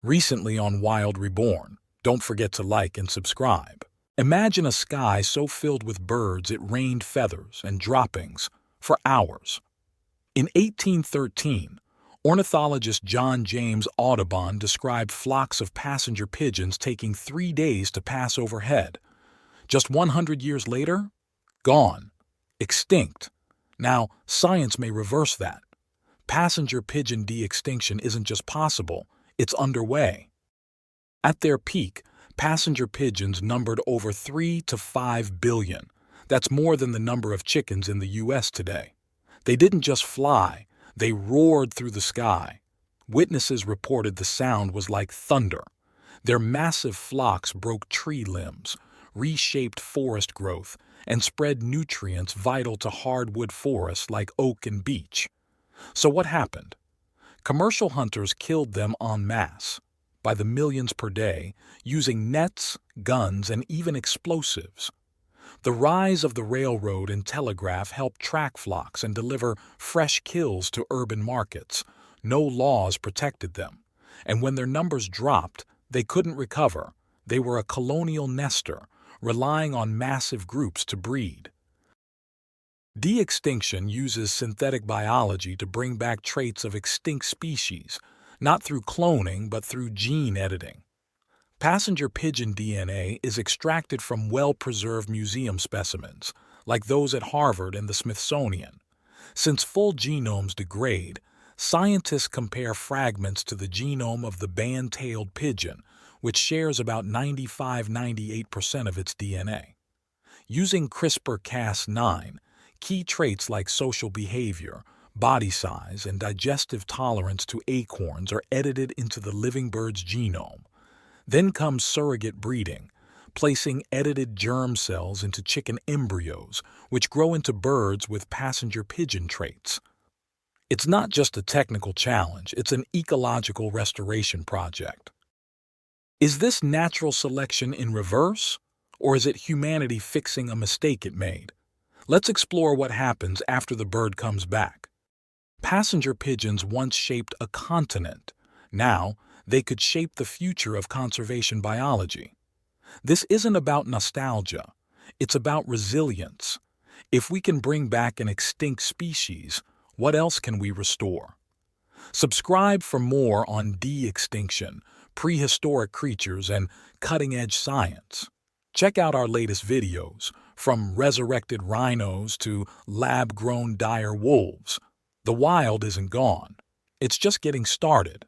Recently on Wild Reborn. Don't forget to like and subscribe. Imagine a sky so filled with birds it rained feathers and droppings for hours. In 1813, ornithologist John James Audubon described flocks of passenger pigeons taking 3 days to pass overhead. Just 100 years later, gone, extinct. Now, science may reverse that. Passenger pigeon de-extinction isn't just possible, it's underway. At their peak, passenger pigeons numbered over 3 to 5 billion. That's more than the number of chickens in the U.S. today. They didn't just fly, they roared through the sky. Witnesses reported the sound was like thunder. Their massive flocks broke tree limbs, reshaped forest growth, and spread nutrients vital to hardwood forests like oak and beech. So what happened? Commercial hunters killed them en masse, by the millions per day, using nets, guns, and even explosives. The rise of the railroad and telegraph helped track flocks and deliver fresh kills to urban markets. No laws protected them. And when their numbers dropped, they couldn't recover. They were a colonial nestor, relying on massive groups to breed. De-extinction uses synthetic biology to bring back traits of extinct species, not through cloning but through gene editing. Passenger pigeon DNA is extracted from well-preserved museum specimens, like those at Harvard and the Smithsonian. Since full genomes degrade, scientists compare fragments to the genome of the band-tailed pigeon, which shares about 95–98% of its DNA. Using CRISPR-Cas9, key traits like social behavior, body size, and digestive tolerance to acorns are edited into the living bird's genome. Then comes surrogate breeding, placing edited germ cells into chicken embryos, which grow into birds with passenger pigeon traits. It's not just a technical challenge, it's an ecological restoration project. Is this natural selection in reverse, or is it humanity fixing a mistake it made? Let's explore what happens after the bird comes back. Passenger pigeons once shaped a continent. Now, they could shape the future of conservation biology. This isn't about nostalgia. It's about resilience. If we can bring back an extinct species, what else can we restore? Subscribe for more on de-extinction, prehistoric creatures, and cutting-edge science. Check out our latest videos, from resurrected rhinos to lab-grown dire wolves. The wild isn't gone. It's just getting started.